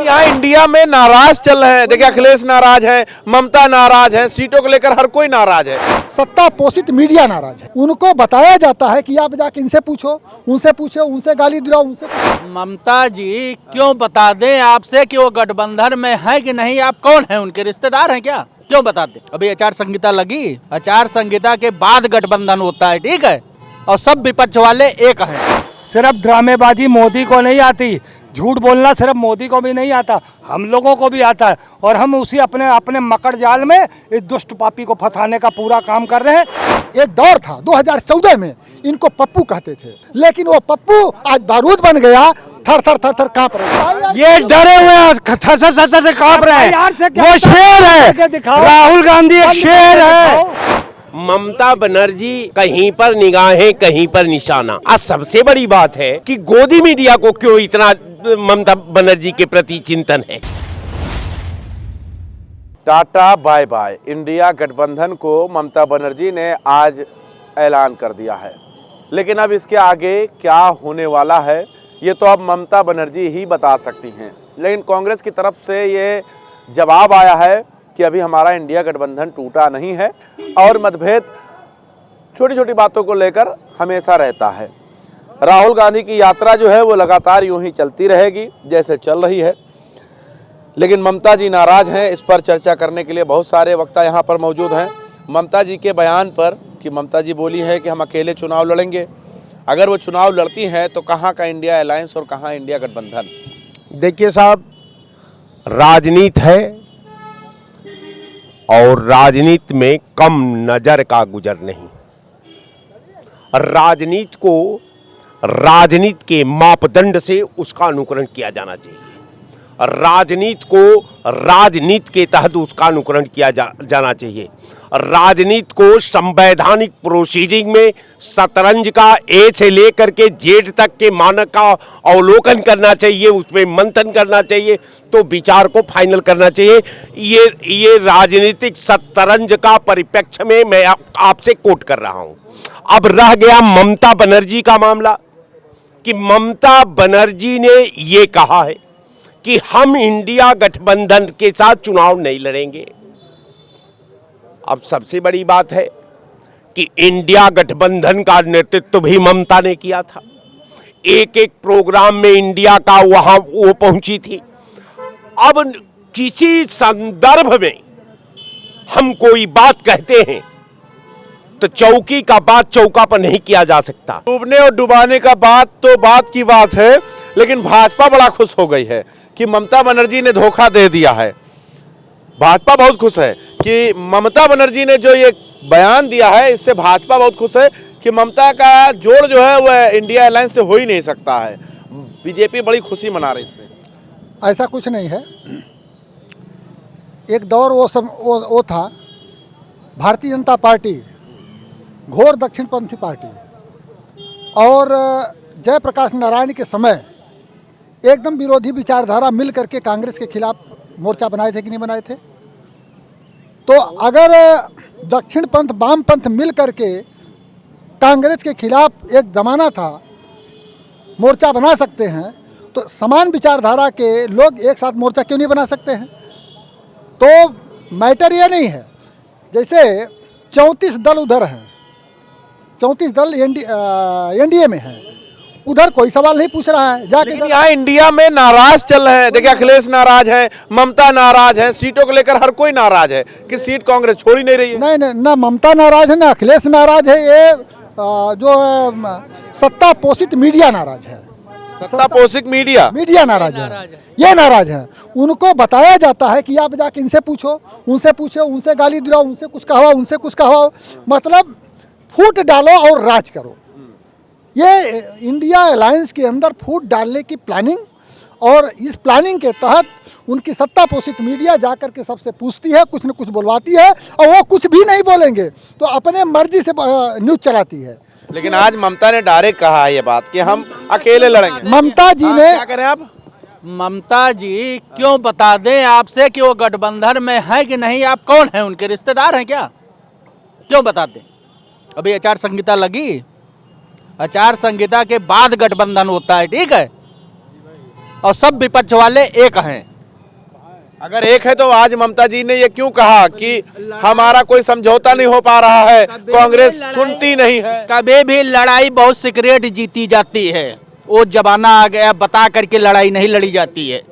यहाँ इंडिया में नाराज चल रहे हैं। देखिए, अखिलेश नाराज है, ममता नाराज है, सीटों को लेकर हर कोई नाराज है। सत्ता पोषित मीडिया नाराज है। उनको बताया जाता है कि आप जाके इनसे पूछो, उनसे गाली दिलाओ, उनसे ममता जी क्यों बता दें आपसे कि वो गठबंधन में है कि नहीं? आप कौन है, उनके रिश्तेदार हैं क्या? क्यों बताते? अभी आचार संहिता लगी, आचार संहिता के बाद गठबंधन होता है, ठीक है? और सब विपक्ष वाले एक हैं। सिर्फ ड्रामेबाजी मोदी को नहीं आती, झूठ बोलना सिर्फ मोदी को भी नहीं आता, हम लोगों को भी आता है। और हम उसी अपने मकड़ जाल में इस दुष्ट पापी को फंसाने का पूरा काम कर रहे हैं। एक दौर था 2014 में, इनको पप्पू कहते थे, लेकिन वो पप्पू आज बारूद बन गया, थर थर कांप रहे। ये डरे हुए थर से कांप रहे हैं। वो शेर है, राहुल गांधी एक शेर है। ममता बनर्जी कहीं पर निगाहें कहीं पर निशाना। आज सबसे बड़ी बात है कि गोदी मीडिया को क्यों इतना ममता बनर्जी के प्रति चिंतन है। टाटा बाय बाय, इंडिया गठबंधन को ममता बनर्जी ने आज ऐलान कर दिया है। लेकिन अब इसके आगे क्या होने वाला है ये तो अब ममता बनर्जी ही बता सकती हैं। लेकिन कांग्रेस की तरफ से ये जवाब आया है कि अभी हमारा इंडिया गठबंधन टूटा नहीं है और मतभेद छोटी छोटी बातों को लेकर हमेशा रहता है। राहुल गांधी की यात्रा जो है वो लगातार यूं ही चलती रहेगी जैसे चल रही है। लेकिन ममता जी नाराज हैं। इस पर चर्चा करने के लिए बहुत सारे वक्ता यहाँ पर मौजूद हैं। ममता जी के बयान पर कि ममता जी बोली है कि हम अकेले चुनाव लड़ेंगे, अगर वो चुनाव लड़ती हैं तो कहाँ का इंडिया अलायंस और कहाँ इंडिया गठबंधन? देखिए साहब, राजनीति है और राजनीति में कम नजर का गुजर नहीं। राजनीति को राजनीति के मापदंड से उसका अनुकरण किया जाना चाहिए। राजनीति को राजनीति के तहत उसका अनुकरण किया जाना चाहिए। राजनीति को संवैधानिक प्रोसीडिंग में शतरंज का ए से लेकर के जेड तक के मानक का अवलोकन करना चाहिए, उसमें मंथन करना चाहिए, तो विचार को फाइनल करना चाहिए। ये राजनीतिक शतरंज का परिप्रेक्ष्य में मैं आपसे कोट कर रहा हूं। अब रह गया ममता बनर्जी का मामला कि ममता बनर्जी ने ये कहा है कि हम इंडिया गठबंधन के साथ चुनाव नहीं लड़ेंगे। अब सबसे बड़ी बात है कि इंडिया गठबंधन का नेतृत्व भी ममता ने किया था। एक एक प्रोग्राम में इंडिया का वहां वो पहुंची थी। अब किसी संदर्भ में हम कोई बात कहते हैं तो चौकी का बात चौका पर नहीं किया जा सकता। डूबने और डुबाने का बात की बात है। लेकिन भाजपा बड़ा खुश हो गई है कि ममता बनर्जी ने धोखा दे दिया है। भाजपा बहुत खुश है कि ममता बनर्जी ने जो ये बयान दिया है, इससे भाजपा बहुत खुश है कि ममता का जोड़ जो है वह इंडिया अलायंस से हो ही नहीं सकता है। बीजेपी बड़ी खुशी मना रही है इसमें। ऐसा कुछ नहीं है। एक दौर वो था, भारतीय जनता पार्टी घोर दक्षिणपंथी पार्टी, और जयप्रकाश नारायण के समय एकदम विरोधी विचारधारा मिल करके कांग्रेस के खिलाफ मोर्चा बनाए थे कि नहीं बनाए थे? तो अगर दक्षिण पंथ वाम पंथ मिल करके कांग्रेस के खिलाफ एक जमाना था मोर्चा बना सकते हैं, तो समान विचारधारा के लोग एक साथ मोर्चा क्यों नहीं बना सकते हैं? तो मैटर ये नहीं है, जैसे 34 दल उधर हैं, 34 दल एनडीए में हैं, उधर कोई सवाल नहीं पूछ रहा है जाके। लेकिन यहाँ इंडिया में नाराज चल रहे हैं। देखिए, अखिलेश नाराज है, ममता नाराज है, सीटों को लेकर हर कोई नाराज है कि सीट कांग्रेस छोड़ ही नहीं रही है। नहीं, ना ममता नाराज है ना अखिलेश नाराज है। ये जो सत्ता पोषित मीडिया नाराज है। सत्ता पोषित मीडिया नाराज है। ये नाराज है। उनको बताया जाता है कि आप जाके इनसे पूछो, उनसे गाली दिलाओ, उनसे कुछ कहो, मतलब फूट डालो और राज करो। ये इंडिया अलायंस के अंदर फूट डालने की प्लानिंग, और इस प्लानिंग के तहत उनकी सत्ता पोषित मीडिया जाकर के सबसे पूछती है, कुछ न कुछ बुलवाती है, और वो कुछ भी नहीं बोलेंगे तो अपने मर्जी से न्यूज़ चलाती है। लेकिन आज ममता ने डायरेक्ट कहा है ये बात कि हम अकेले लड़ेंगे। ममता जी ने क्या करें आप? ममता जी क्यों बता दें आपसे कि वो गठबंधन में है कि नहीं? आप कौन है, उनके रिश्तेदार हैं क्या? क्यों बताते? अभी आचार संहिता लगी, आचार संहिता के बाद गठबंधन होता है, ठीक है? और सब विपक्ष वाले एक हैं। अगर एक है तो आज ममता जी ने ये क्यों कहा कि हमारा कोई समझौता नहीं हो पा रहा है, कांग्रेस सुनती नहीं है? कभी भी लड़ाई बहुत सीक्रेट जीती जाती है, वो जमाना आ गया, बता करके लड़ाई नहीं लड़ी जाती है।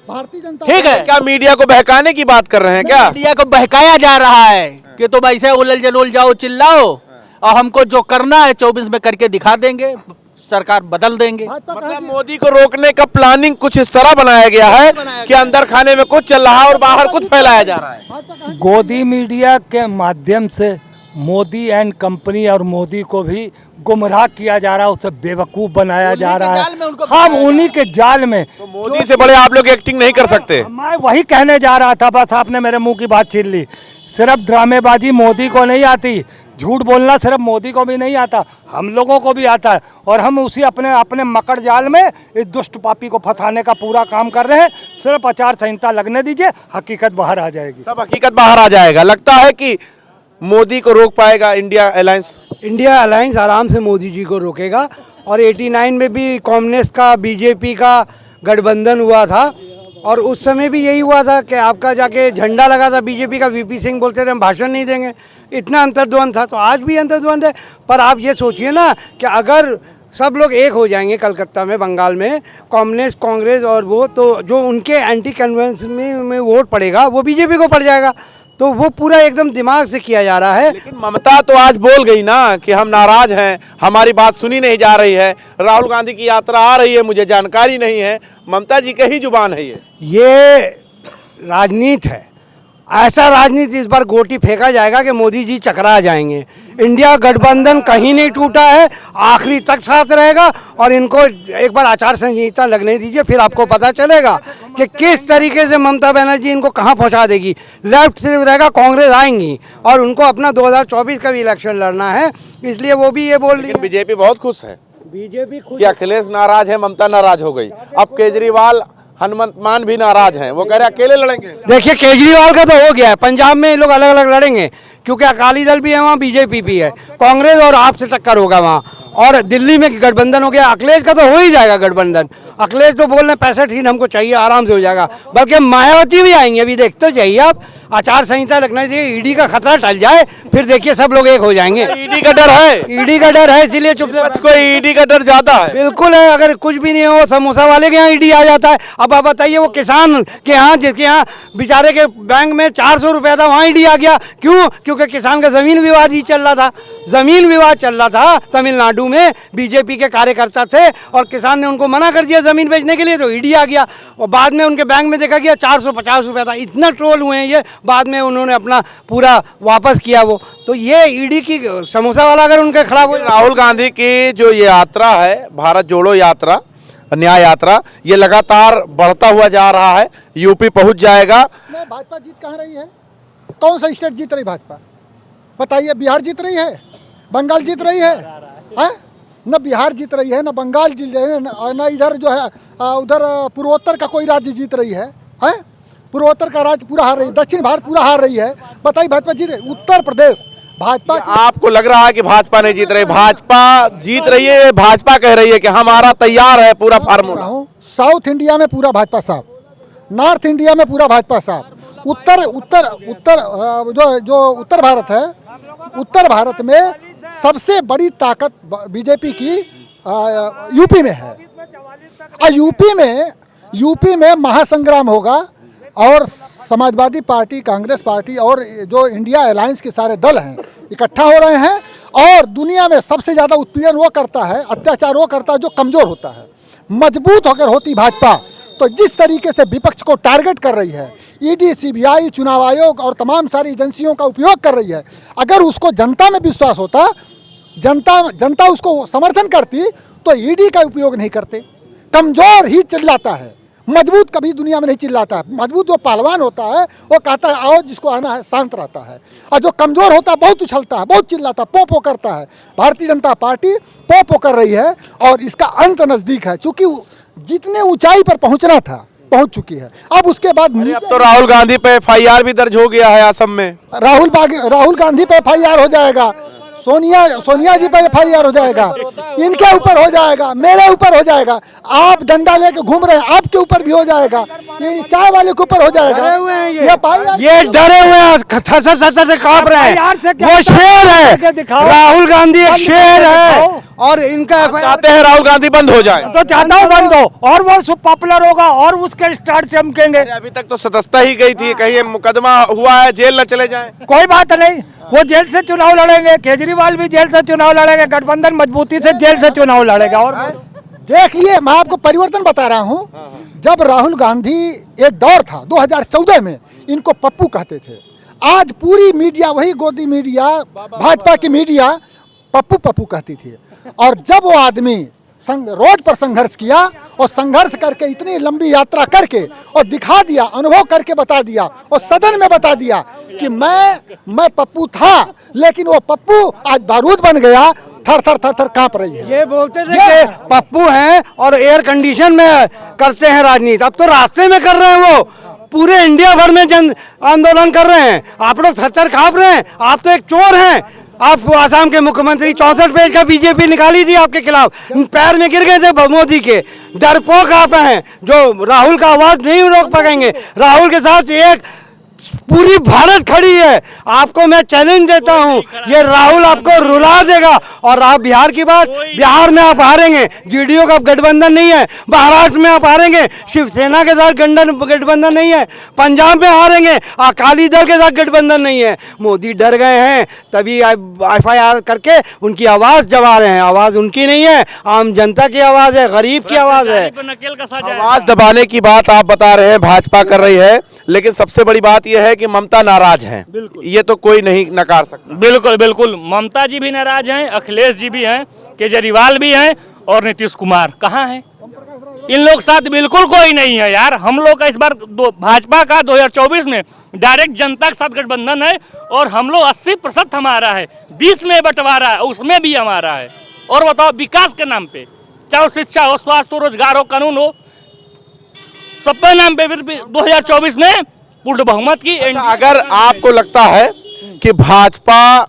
भारतीय जनता ठीक है, क्या मीडिया को बहकाने की बात कर रहे हैं क्या? मीडिया को बहकाया जा रहा है कि तुम ऐसे उलझ जलूल जाओ, चिल्लाओ, और हमको जो करना है 24 में करके दिखा देंगे, सरकार बदल देंगे। भाजपा मतलब मोदी को रोकने का प्लानिंग कुछ इस तरह बनाया गया है कि अंदर खाने में कुछ चल रहा है और बाहर कुछ फैलाया जा रहा है। गोदी मीडिया के माध्यम से मोदी एंड कंपनी और मोदी को भी गुमराह किया जा रहा है, उसे बेवकूफ बनाया जा रहा है। हम उन्हीं के जाल में, तो मोदी से बड़े आप लोग एक्टिंग नहीं कर सकते। मैं वही कहने जा रहा था, बस आपने मेरे मुंह की बात छीन ली। सिर्फ ड्रामेबाजी मोदी को नहीं आती, झूठ बोलना सिर्फ मोदी को भी नहीं आता, हम लोगों को भी आता है, और हम उसी अपने अपने मकड़ जाल में इस दुष्ट पापी को फंसाने का पूरा काम कर रहे हैं। सिर्फ आचार संहिता लगने दीजिए, हकीकत बाहर आ जाएगी। सब हकीकत बाहर आ जाएगा। लगता है कि मोदी को रोक पाएगा इंडिया अलायंस? इंडिया अलायंस आराम से मोदी जी को रोकेगा। और 89 में भी कांग्रेस का बीजेपी का गठबंधन हुआ था, और उस समय भी यही हुआ था कि आपका जाके झंडा लगा था बीजेपी का, वीपी सिंह बोलते थे हम भाषण नहीं देंगे, इतना अंतर्द्वंद था। तो आज भी अंतर्द्वंद है। पर आप ये सोचिए ना कि अगर सब लोग एक हो जाएंगे कलकत्ता में, बंगाल में, कांग्रेस और वो, तो जो उनके एंटी कन्वेंस में वोट पड़ेगा वो बीजेपी को पड़ जाएगा। तो वो पूरा एकदम दिमाग से किया जा रहा है। लेकिन ममता तो आज बोल गई ना कि हम नाराज हैं, हमारी बात सुनी नहीं जा रही है। राहुल गांधी की यात्रा आ रही है, मुझे जानकारी नहीं है। ममता जी का ही जुबान है ये राजनीति है। ऐसा राजनीति इस बार गोटी फेंका जाएगा कि मोदी जी चकरा जाएंगे। इंडिया गठबंधन कहीं नहीं टूटा है, आखिरी तक साथ रहेगा। और इनको एक बार आचार संहिता लगने दीजिए, फिर आपको पता चलेगा कि किस तरीके से ममता बनर्जी इनको कहां पहुंचा देगी। लेफ्ट सिर्फ रहेगा, कांग्रेस आएंगी, और उनको अपना 2024 का भी इलेक्शन लड़ना है, इसलिए वो भी ये बोल रही है। बीजेपी बहुत खुश है बीजेपी कि अखिलेश नाराज है, ममता नाराज हो गई। अब केजरीवाल, हनुमंत मान भी नाराज हैं, वो कह रहे अकेले लड़ेंगे। देखिए केजरीवाल का तो हो गया है, पंजाब में ये लोग अलग अलग लड़ेंगे, क्योंकि अकाली दल भी है वहाँ, बीजेपी भी है, कांग्रेस और आप से टक्कर होगा वहाँ। और दिल्ली में गठबंधन हो गया, अखिलेश का तो हो ही जाएगा गठबंधन। अखिलेश तो बोल रहे 65 सीट हमको चाहिए, आराम से हो जाएगा। बल्कि मायावती भी आएंगे, अभी देखते तो चाहिए आप। आचार संहिता लगना चाहिए, ईडी का खतरा टल जाए, फिर देखिए सब लोग एक हो जाएंगे। ईडी का डर है, ईडी का डर है, इसीलिए चुपचाप। को ईडी का डर ज्यादा है। बिल्कुल है, अगर कुछ भी नहीं हो, समोसा वाले के यहाँ ईडी आ जाता है। अब आप बताइए, वो किसान के यहाँ, जिसके यहाँ बेचारे के बैंक में 400 रुपया था, वहाँ ईडी आ गया। क्यों? क्योंकि किसान का जमीन विवाद ही चल रहा था। जमीन विवाद चल रहा था तमिलनाडु में, बीजेपी के कार्यकर्ता थे और किसान ने उनको मना कर दिया जमीन बेचने के लिए, तो ईडी आ गया। और बाद में उनके बैंक में देखा गया 450 रुपया था। इतना ट्रोल हुए हैं ये, बाद में उन्होंने अपना पूरा वापस किया वो। तो ये ईडी की समोसा वाला अगर उनके खिलाफ हो। राहुल गांधी की जो ये यात्रा है, भारत जोड़ो यात्रा, न्याय यात्रा, ये लगातार बढ़ता हुआ जा रहा है। यूपी पहुंच जाएगा। भाजपा जीत कहाँ रही है? कौन सा स्टेट जीत रही भाजपा? बताइए। बिहार जीत रही है, बंगाल जीत रही है, न बिहार जीत रही है, न बंगाल जीत रही है, न इधर जो है उधर पूर्वोत्तर का कोई राज्य जीत रही है। पूर्वोत्तर का राज्य पूरा हार रही है, दक्षिण भारत पूरा हार रही है। बताइए भाजपा जीत रही? उत्तर प्रदेश भाजपा। आपको लग रहा है कि भाजपा नहीं जीत रही? भाजपा जीत रही है। भाजपा कह रही है कि हमारा तैयार है पूरा फार्मूला। साउथ इंडिया में पूरा भाजपा साहब, नॉर्थ इंडिया में पूरा भाजपा साहब, उत्तर उत्तर उत्तर जो उत्तर भारत है, उत्तर भारत में सबसे बड़ी ताकत बीजेपी की यूपी में है। और यूपी में महासंग्राम होगा, और समाजवादी पार्टी, कांग्रेस पार्टी और जो इंडिया अलायंस के सारे दल हैं इकट्ठा हो रहे हैं। और दुनिया में सबसे ज़्यादा उत्पीड़न वो करता है, अत्याचार वो करता है जो कमज़ोर होता है। मजबूत अगर होती भाजपा, तो जिस तरीके से विपक्ष को टारगेट कर रही है, ईडी, सीबीआई, चुनाव आयोग और तमाम सारी एजेंसियों का उपयोग कर रही है, अगर उसको जनता में विश्वास होता, जनता उसको समर्थन करती, तो ईडी का उपयोग नहीं करते। कमज़ोर ही चिल्लाता है, मजबूत कभी दुनिया में नहीं चिल्लाता है। मजबूत जो पहलवान होता है वो कहता है आओ, जिसको आना है शांत रहता है। और जो कमज़ोर होता है बहुत उछलता है, बहुत चिल्लाता है, पों करता है। भारतीय जनता पार्टी पों कर रही है, और इसका अंत नज़दीक है। चूँकि जितने ऊंचाई पर पहुंचना था पहुंच चुकी है। अब उसके बाद अब तो राहुल गांधी पे FIR भी दर्ज हो गया है असम में। राहुल गांधी पे FIR हो जाएगा, सोनिया जी पर FIR हो जाएगा, इनके ऊपर हो जाएगा, मेरे ऊपर हो जाएगा, आप डंडा लेके घूम रहे हैं आपके ऊपर भी हो जाएगा, ये चाय वाले के ऊपर हो जाएगा। ये डरे हुए हैं, थर से कांप रहे हैं। वो शेर है, राहुल गांधी एक शेर है और इनका चाहते हैं राहुल गांधी बंद हो जाए। तो चाहता हूँ बंद हो और वो पॉपुलर होगा और उसके स्टार चमकेंगे। अभी तक तो सदस्यता ही गई थी, कहीं मुकदमा हुआ है, जेल न चले जाएं। कोई बात नहीं, वो जेल से चुनाव लड़ेंगे, केजरीवाल भी जेल से चुनाव लड़ेंगे, गठबंधन मजबूती से जेल से चुनाव लड़ेगा। और देखिए मैं आपको परिवर्तन बता रहा हूँ, जब राहुल गांधी एक दौर था 2014 में इनको पप्पू कहते थे, आज पूरी मीडिया वही गोदी मीडिया भाजपा की मीडिया पप्पू पप्पू कहती थी। और जब वो आदमी रोड पर संघर्ष किया और संघर्ष करके इतनी लंबी यात्रा करके और दिखा दिया, अनुभव करके बता दिया और सदन में बता दिया कि मैं पप्पू था, लेकिन वो पप्पू आज बारूद बन गया, थर थर थर थर कांप रही है। ये बोलते थे कि पप्पू हैं और एयर कंडीशन में करते हैं राजनीति, अब तो रास्ते में कर रहे हैं। वो पूरे इंडिया भर में जन आंदोलन कर रहे हैं, आप लोग थर थर कांप रहे हैं। आप तो एक चोर हैं। आप आसाम के मुख्यमंत्री 64 पेज का बीजेपी निकाली थी आपके खिलाफ, पैर में गिर गए थे मोदी के। डरपोक आप हैं जो राहुल का आवाज नहीं रोक पाएंगे। राहुल के साथ एक पूरी भारत खड़ी है। आपको मैं चैलेंज देता हूं, ये राहुल आपको रुला देगा। और आप बिहार की बात, बिहार में आप हारेंगे, जेडीयू का गठबंधन नहीं है। महाराष्ट्र में आप हारेंगे, शिवसेना के साथ गठबंधन नहीं है। पंजाब में हारेंगे, अकाली दल के साथ गठबंधन नहीं है। मोदी डर गए हैं, तभी FIR करके उनकी आवाज दबा रहे हैं। आवाज उनकी नहीं है, आम जनता की आवाज है, गरीब की आवाज है। आवाज दबाने की बात आप बता रहे हैं भाजपा कर रही है, लेकिन सबसे बड़ी बात यह है कि ममता नाराज हैं, ये तो कोई नहीं नकार सकता। बिल्कुल बिल्कुल, ममता जी भी नाराज हैं, अखिलेश जी भी हैं, केजरीवाल भी हैं और नीतीश कुमार कहाँ हैं? इन लोग साथ बिल्कुल कोई नहीं है यार। हम लोग का इस बार भाजपा का 2024 में डायरेक्ट जनता के साथ गठबंधन है और हम लोग 80% हमारा है, 20 में बंटवारा है, उसमें भी हमारा है। और बताओ विकास के नाम पे, चाहे शिक्षा हो, स्वास्थ्य हो, रोजगार हो, कानून हो, सबके नाम पे फिर 2024 में पूर्ण बहुमत की। अगर आपको लगता है कि भाजपा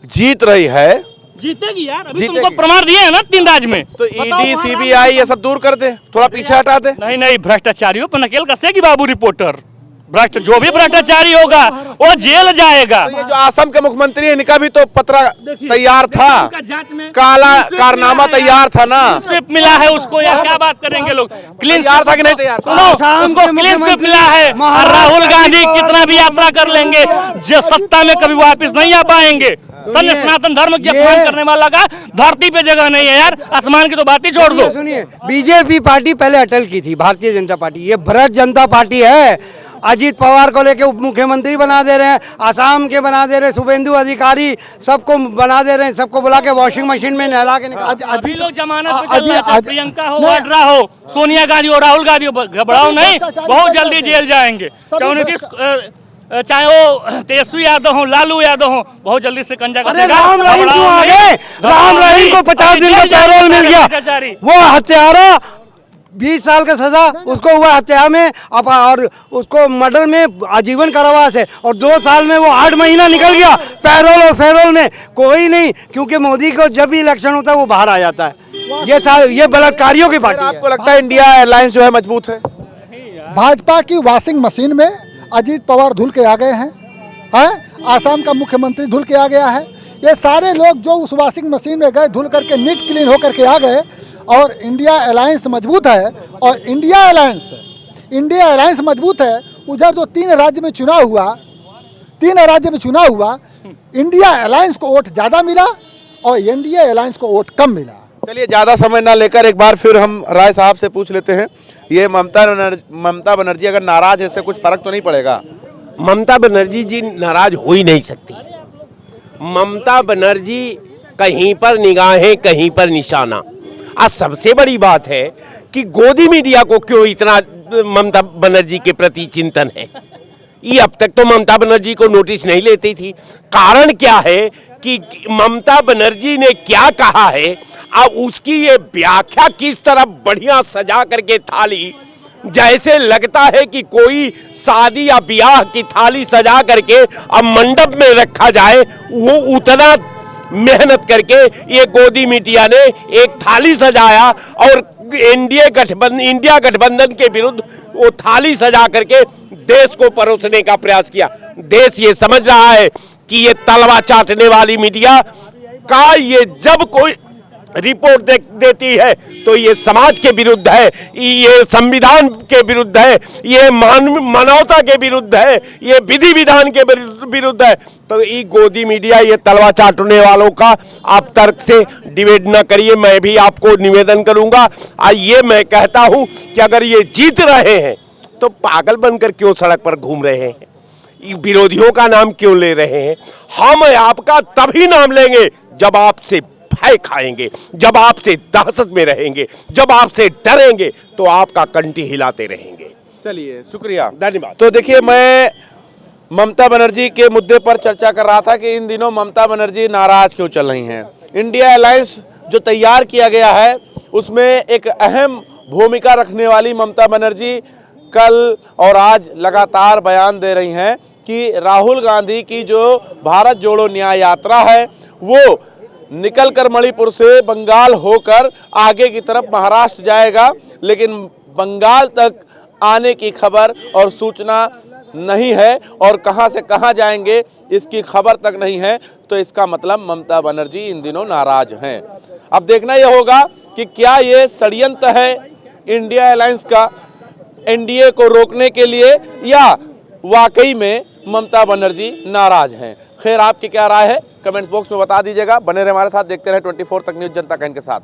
जीत रही है, जीतेगी यार, अभी जीतेगी। तुमको प्रमाण दिए हैं ना 3 राज्य में। तो ED CBI ये सब दूर कर दे, थोड़ा पीछे हटा दे। नहीं, भ्रष्टाचारियों पर नकेल कसेगी बाबू रिपोर्टर। जो भी भ्रष्टाचारी होगा वो जेल जाएगा। तो ये जो असम के मुख्यमंत्री है, इनका भी तो पत्र तैयार था, जांच में काला कारनामा तैयार था ना, स्लिप मिला है उसको, या क्या बात करेंगे लोग? क्लीन तैयार था कि नहीं तैयार था? उसको क्लीन स्लिप मिला है। और राहुल गांधी कितना भी यात्रा कर लेंगे, जो सत्ता में कभी वापस नहीं आ पाएंगे। सन्य सनातन धर्म की अपमान करने वाला का धरती पे जगह नहीं है यार, आसमान की तो बात ही छोड़ दो। सुनिए, बीजेपी पार्टी पहले अटल की थी, भारतीय जनता पार्टी, ये भारत जनता पार्टी है। अजीत पवार को लेके उप मुख्यमंत्री बना दे रहे हैं, आसाम के बना दे रहे हैं, शुभेंदु अधिकारी सबको बना दे रहे हैं, सबको बुला के वॉशिंग मशीन में नहला के अभी लोग जमानत पे चल रहे हैं, प्रियंका हो, वाड्रा हो, सोनिया गांधी हो, राहुल गांधी हो, घबराओ नहीं, बहुत जल्दी जेल जाएंगे। चाहे वो तेजस्वी यादव हो, लालू यादव हो, बहुत जल्दी से कंजा कसेगा। राम रहीम क्यों आ गए? राम रहीम को 50 दिन का पैरोल मिल गया। वो हत्यारा 20 साल का सजा उसको हुआ हत्या में, और उसको मर्डर में आजीवन कारावास है। और 2 साल में वो 8 महीना निकल गया पैरोल और फेरोल में। कोई नहीं, क्योंकि मोदी को जब भी इलेक्शन होता है वो बाहर आ जाता है। ये बलात्कारियों की पार्टी है। आपको लगता है इंडिया एयरलाइंस जो है मजबूत है? भाजपा की वॉशिंग मशीन में अजीत पवार धुल के आ गए हैं, आसाम का मुख्यमंत्री धुल के आ गया है। ये सारे लोग जो उस वॉशिंग मशीन में गए, धुल करके नीट क्लीन होकर के आ गए। और इंडिया अलायंस मजबूत है। और इंडिया अलायंस मजबूत है। उधर जो 3 राज्य में चुनाव हुआ, इंडिया अलायंस को वोट ज़्यादा मिला और एनडीए अलायंस को वोट कम मिला। चलिए ज़्यादा समय ना लेकर एक बार फिर हम राय साहब से पूछ लेते हैं, ये ममता बनर्जी अगर नाराज है, इससे कुछ फर्क तो नहीं पड़ेगा? ममता बनर्जी जी नाराज हो ही नहीं सकती। ममता बनर्जी कहीं पर निगाहें, कहीं पर निशाना। आज सबसे बड़ी बात है कि गोदी मीडिया को क्यों इतना ममता बनर्जी के प्रति चिंतन है। ये अब तक तो ममता बनर्जी को नोटिस नहीं लेती थी। कारण क्या है कि ममता बनर्जी ने क्या कहा है, अब उसकी ये व्याख्या किस तरह बढ़िया सजा करके थाली, जैसे लगता है कि कोई शादी या ब्याह की थाली सजा करके अब मंडप में रखा जाए, वो उतना मेहनत करके ये गोदी मीडिया ने एक थाली सजाया और इंडिया गठबंधन के विरुद्ध वो थाली सजा करके देश को परोसने का प्रयास किया। देश ये समझ रहा है कि ये तलवा चाटने वाली मीडिया का ये जब कोई रिपोर्ट देती है तो ये समाज के विरुद्ध है, ये संविधान के विरुद्ध है, ये मानवता के विरुद्ध है, ये विधि विधान के विरुद्ध है। तो ये गोदी मीडिया, ये तलवा चाटने वालों का आप तर्क से डिबेट न करिए। मैं भी आपको निवेदन करूंगा, ये मैं कहता हूं कि अगर ये जीत रहे हैं तो पागल बनकर क्यों सड़क पर घूम रहे हैं, विरोधियों का नाम क्यों ले रहे हैं। हम आपका तभी नाम लेंगे जब आपसे भय खाएंगे, जब आपसे दहशत में रहेंगे, जब आपसे डरेंगे, तो आपका कंठी हिलाते रहेंगे। चलिए, शुक्रिया, धन्यवाद। तो देखिए, मैं ममता बनर्जी के मुद्दे पर चर्चा कर रहा था कि इन दिनों ममता बनर्जी नाराज क्यों चल रही हैं। इंडिया अलायंस जो तैयार किया गया है उसमें एक अहम भूमिका रखने वाली ममता बनर्जी कल और आज लगातार बयान दे रही हैं कि राहुल गांधी की जो भारत जोड़ो न्याय यात्रा है वो निकलकर मणिपुर से बंगाल होकर आगे की तरफ महाराष्ट्र जाएगा, लेकिन बंगाल तक आने की खबर और सूचना नहीं है और कहां से कहां जाएंगे इसकी खबर तक नहीं है। तो इसका मतलब ममता बनर्जी इन दिनों नाराज हैं। अब देखना यह होगा कि क्या ये षड्यंत्र है इंडिया अलायंस का एनडीए को रोकने के लिए या वाकई में ममता बनर्जी नाराज हैं। खैर, आपकी क्या राय है कमेंट्स बॉक्स में बता दीजिएगा। बने रहे हमारे साथ, देखते रहे 24 तक न्यूज़, जनता का इनके साथ।